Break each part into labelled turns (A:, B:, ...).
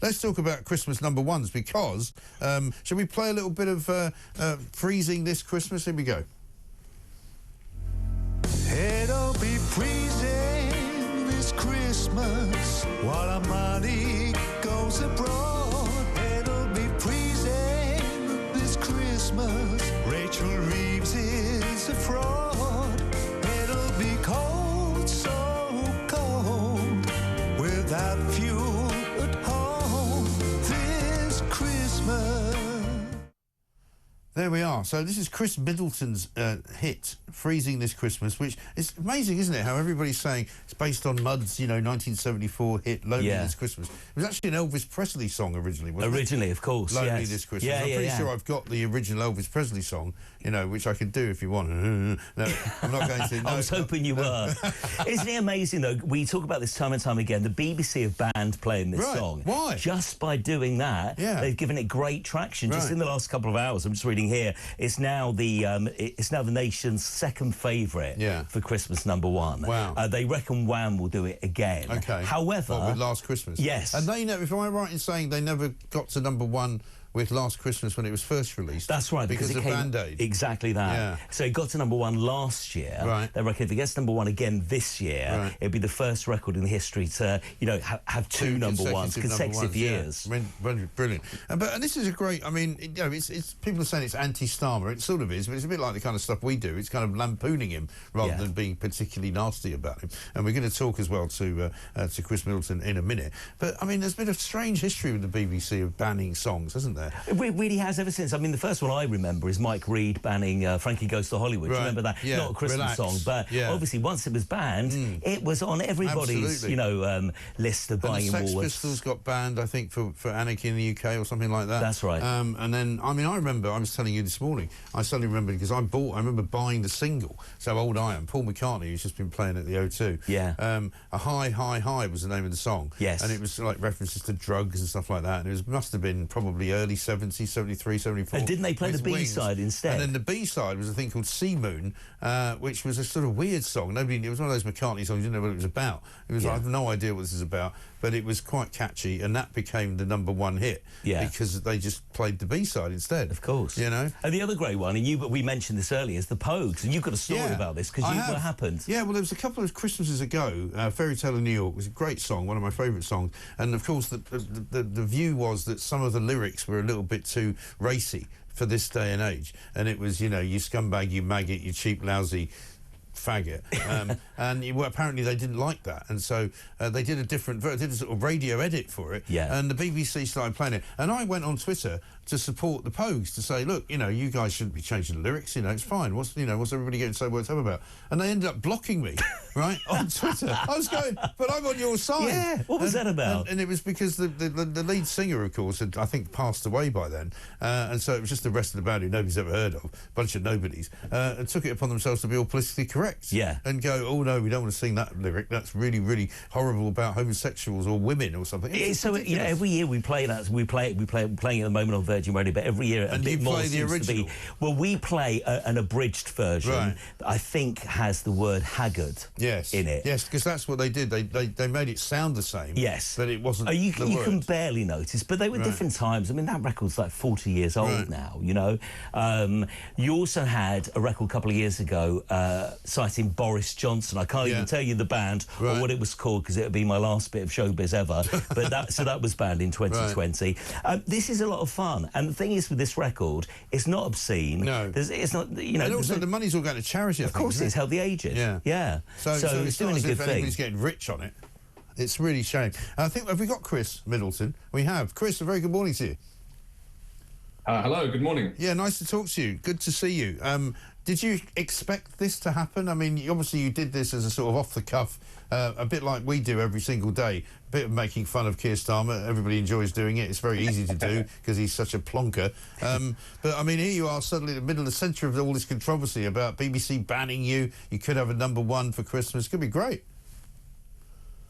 A: let's talk about Christmas number ones, because shall we play a little bit of Freezing This Christmas? Here we go.
B: It'll be freezing this Christmas while our money goes abroad. It'll be freezing this Christmas. Rachel Reeves is a fraud. It'll be cold, so cold, without fuel at home this Christmas.
A: There we are. So this is Chris Middleton's hit, Freezing This Christmas, which is amazing, isn't it? How everybody's saying it's based on Mud's, 1974 hit, Lonely This Christmas. It was actually an Elvis Presley song originally, wasn't it?
C: Originally, of course,
A: Lonely This Christmas. I'm pretty sure I've got the original Elvis Presley song, which I could do if you want. No, I'm not going to. No,
C: I was hoping you were. Isn't it amazing, though? We talk about this time and time again. The BBC have banned playing this song.
A: Why?
C: Just by doing that, they've given it great traction. Just in the last couple of hours, I'm just reading here, it's now the nation's second favourite for Christmas number one.
A: Wow.
C: They reckon Wham will do it again.
A: Okay.
C: However,
A: with Last Christmas.
C: Yes.
A: And they never, if I'm right in saying they never got to number one with Last Christmas when it was first released.
C: That's right,
A: because
C: it
A: of
C: came,
A: Band-Aid.
C: Exactly that.
A: Yeah.
C: So it got to number one last year.
A: Right.
C: They reckon if it gets number one again this year, it'd be the first record in history to, have two number ones, consecutive years.
A: Yeah. Brilliant. And this is a great, it's people are saying it's anti-Starmer. It sort of is, but it's a bit like the kind of stuff we do. It's kind of lampooning him rather than being particularly nasty about him. And we're going to talk as well to Chris Middleton in a minute. But, there's been a strange history with the BBC of banning songs, hasn't there?
C: It really has ever since. The first one I remember is Mike Reed banning Frankie Goes to Hollywood.
A: Right.
C: Remember that?
A: Yeah.
C: Not a Christmas song, but obviously once it was banned, it was on everybody's, list of buying
A: awards.
C: awards.
A: Sex Pistols got banned, I think, for Anarchy in the UK or something like that.
C: That's right.
A: And then, I remember, I was telling you this morning, I suddenly remembered because I remember buying the single, So Old I Am, Paul McCartney, who's just been playing at the O2.
C: Yeah.
A: A High, High, High was the name of the song.
C: Yes.
A: And it was like references to drugs and stuff like that. And it must have been probably early 70s, 73, 74.
C: And didn't they play the B-side instead?
A: And then the B-side was a thing called Sea Moon, which was a sort of weird song. It was one of those McCartney songs, you didn't know what it was about. It was I have no idea what this is about, but it was quite catchy, and that became the number one hit because they just played the B-side instead.
C: Of course.
A: And
C: the other great one, and we mentioned this earlier, is the Pogues, and you've got a story about this, because what happened?
A: Yeah, well, there was a couple of Christmases ago, Fairy Tale of New York was a great song, one of my favourite songs, and of course the view was that some of the lyrics were a little bit too racy for this day and age, and it was, you scumbag, you maggot, you cheap, lousy faggot, and apparently they didn't like that, and so they did a sort of radio edit for it, and the BBC started playing it, and I went on Twitter to support the Pogues, to say, look, you guys shouldn't be changing the lyrics, it's fine, what's everybody getting so worked up about? And they ended up blocking me, right, on Twitter. I was going, but I'm on your side.
C: Yeah, what was that about?
A: And it was because the lead singer, of course, had, I think, passed away by then, and so it was just the rest of the band who nobody's ever heard of, a bunch of nobodies, and took it upon themselves to be all politically correct.
C: Yeah.
A: And go, oh no, we don't want to sing that lyric. That's really, really horrible about homosexuals or women or something.
C: So every year we play that. We're playing at the moment on Virgin Radio, but every year
A: and you play the original.
C: We play an abridged version that I think has the word haggard in it.
A: Yes, because that's what they did. They made it sound the same.
C: Yes,
A: but it wasn't.
C: You can barely notice, but they were different times. That record's like 40 years old now. You also had a record a couple of years ago citing Boris Johnson. I can't even tell you the band or what it was called, because it would be my last bit of showbiz ever. But that was banned in 2020. This is a lot of fun, and the thing is with this record, it's not obscene.
A: No,
C: it's not.
A: And also the money's all going to charity.
C: Of course, it's Help the Aged.
A: Yeah. So
C: it's doing a good thing.
A: Anybody's getting rich on it. It's really a shame. I think, have we got Chris Middleton? We have. Chris, a very good morning to you.
D: Hello, good morning.
A: Yeah, nice to talk to you. Good to see you. Did you expect this to happen? Obviously you did this as a sort of off-the-cuff, a bit like we do every single day, a bit of making fun of Keir Starmer. Everybody enjoys doing it. It's very easy to do because he's such a plonker. But, here you are suddenly in the middle of the centre of all this controversy about BBC banning you. You could have a number one for Christmas. It could be great.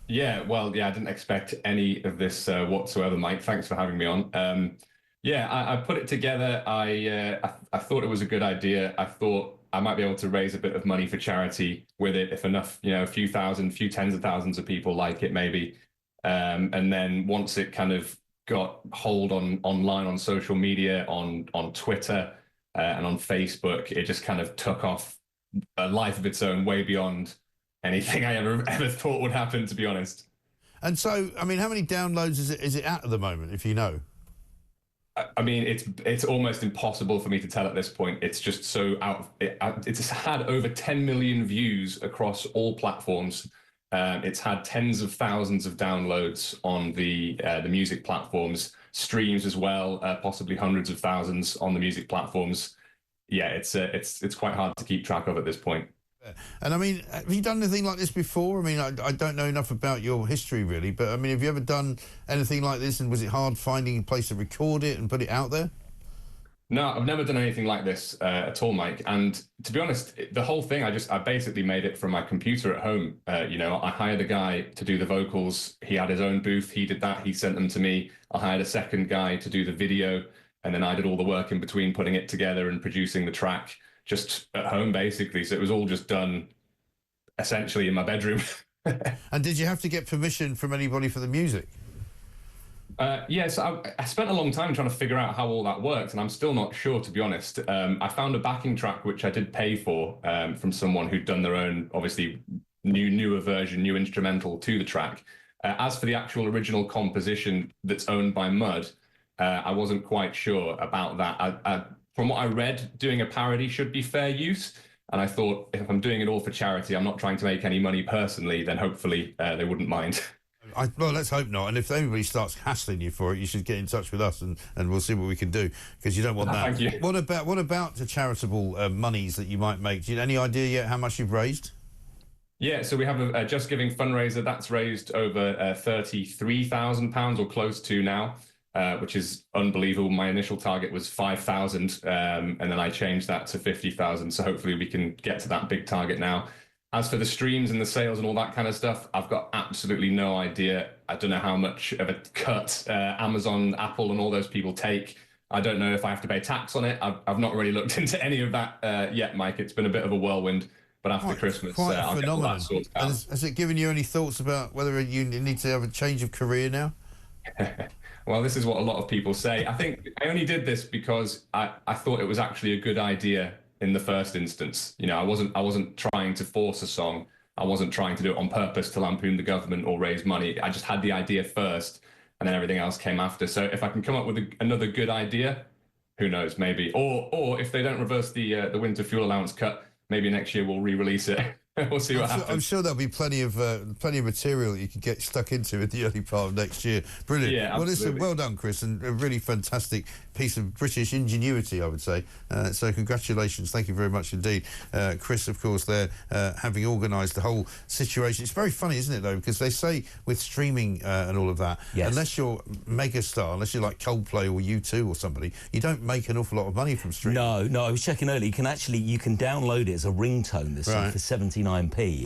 D: Yeah, well, I didn't expect any of this whatsoever, Mike. Thanks for having me on. I put it together. I thought it was a good idea. I thought I might be able to raise a bit of money for charity with it, if enough, a few tens of thousands of people like it, maybe. And then once it kind of got hold online on social media, on Twitter and on Facebook, it just kind of took off a life of its own, way beyond anything I ever thought would happen, to be honest.
A: And so, I mean, how many downloads is it at the moment, if you know?
D: I mean, it's almost impossible for me to tell at this point. It's just so it's had over 10 million views across all platforms. It's had tens of thousands of downloads on the music platforms, streams as well, possibly hundreds of thousands on the music platforms. Yeah, it's quite hard to keep track of at this point.
A: And I mean, have you done anything like this before? I mean, I don't know enough about your history really, but I mean, have you ever done anything like this, and was it hard finding a place to record it and put it out there?
D: No, I've never done anything like this at all, Mike. And to be honest, the whole thing, I basically made it from my computer at home. You know, I hired a guy to do the vocals. He had his own booth. He did that. He sent them to me. I hired a second guy to do the video. And then I did all the work in between, putting it together and producing the track just at home, basically. So it was all just done essentially in my bedroom.
A: And did you have to get permission from anybody for the music?
D: Yes, I spent a long time trying to figure out how all that worked, and I'm still not sure, to be honest. I found a backing track, which I did pay for, from someone who'd done their own, obviously, newer version, new instrumental to the track. As for the actual original composition that's owned by Mud, I wasn't quite sure about that. From what I read, doing a parody should be fair use. And I thought, if I'm doing it all for charity, I'm not trying to make any money personally, then hopefully they wouldn't mind.
A: Well, let's hope not. And if anybody starts hassling you for it, you should get in touch with us, and we'll see what we can do, because you don't want that.
D: Thank you.
A: What about the charitable monies that you might make? Do you have any idea yet how much you've raised? Yeah,
D: so we have a Just Giving fundraiser that's raised over £33,000 or close to now. Which is unbelievable. My initial target was 5,000, and then I changed that to 50,000. So hopefully we can get to that big target now. As for the streams and the sales and all that kind of stuff, I've got absolutely no idea. I don't know how much of a cut Amazon, Apple, and all those people take. I don't know if I have to pay tax on it. I've not really looked into any of that yet, Mike. It's been a bit of a whirlwind. But after Christmas, I'll get all that sorted out.
A: Has it given you any thoughts about whether you need to have a change of career now?
D: Well, this is what a lot of people say. I think I only did this because I thought it was actually a good idea in the first instance. You know, I wasn't trying to force a song. I wasn't trying to do it on purpose to lampoon the government or raise money. I just had the idea first, and then everything else came after. So if I can come up with another good idea, who knows, maybe. Or if they don't reverse the winter fuel allowance cut, maybe next year we'll re-release it. We'll see what happens.
A: I'm sure there'll be plenty of material that you can get stuck into in the early part of next year. Brilliant.
D: Yeah, absolutely.
A: Well, listen, well done, Chris, and a really fantastic piece of British ingenuity, I would say. So congratulations. Thank you very much indeed. Chris, of course, there having organised the whole situation. It's very funny, isn't it, though, because they say with streaming and all of that, unless you're megastar, unless you're like Coldplay or U2 or somebody, you don't make an awful lot of money from streaming. No,
C: I was checking earlier. You can download it as a ringtone this song for 79p.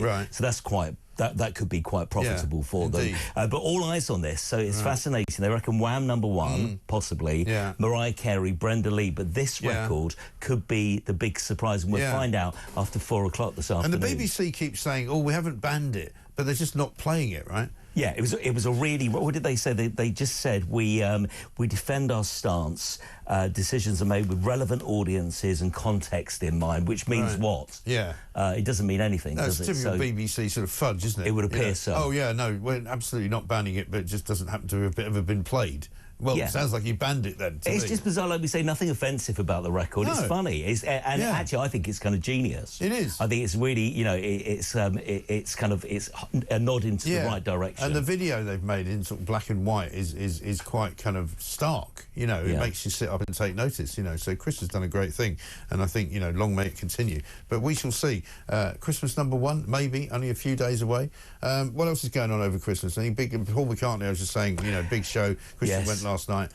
A: Right.
C: So that's quite that could be quite profitable for them. But all eyes on this, so it's fascinating. They reckon Wham #1, possibly, Mariah Carey, Brenda Lee, but this record could be the big surprise, and we'll find out after 4 o'clock this afternoon.
A: And the BBC keeps saying, oh, we haven't banned it, but they're just not playing it, right?
C: Yeah, it was a really. What did they say? They just said we defend our stance. Decisions are made with relevant audiences and context in mind, which means what?
A: Yeah,
C: it doesn't mean anything.
A: That's
C: does it?
A: Typical BBC sort of fudge, isn't it?
C: It would appear so.
A: Oh yeah, no, we're absolutely not banning it, but it just doesn't happen to have ever been played. Well, it sounds like you banned it then.
C: It's just bizarre. Like we say, nothing offensive about the record. No. It's funny. Actually, I think it's kind of genius.
A: It is.
C: I think it's really, it's a nod into the right direction.
A: And the video they've made in sort of black and white is quite kind of stark. You know, it makes you sit up and take notice. You know, so Chris has done a great thing, and I think long may it continue. But we shall see. Christmas #1, maybe only a few days away. What else is going on over Christmas? I think Paul McCartney. I was just saying, big show. Christmas went last night.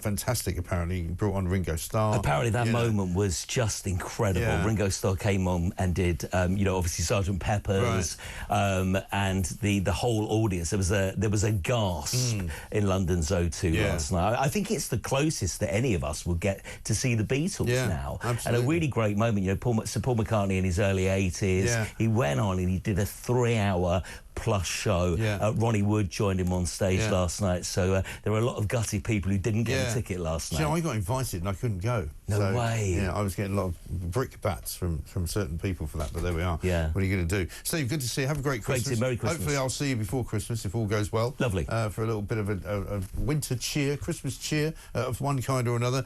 A: Fantastic, apparently. He brought on Ringo Starr.
C: Apparently that moment was just incredible. Ringo Starr came on and did, obviously Sgt. Pepper's, and the whole audience. There was a gasp in London's O2 last night. I think it's the closest that any of us will get to see the Beatles now.
A: Absolutely.
C: And a really great moment. Paul McCartney in his early 80s, he went on and he did a 3-hour plus show.
A: Yeah.
C: Ronnie Wood joined him on stage last night, so there were a lot of gutty people who didn't get a ticket last night.
A: You know, I got invited and I couldn't go.
C: No way.
A: Yeah, I was getting a lot of brickbats from certain people for that, but there we are.
C: Yeah.
A: What are you going to do? Steve, good to see you. Have a great Christmas.
C: Great, Merry Christmas.
A: Hopefully I'll see you before Christmas if all goes well.
C: Lovely.
A: For a little bit of a winter cheer, Christmas cheer of one kind or another.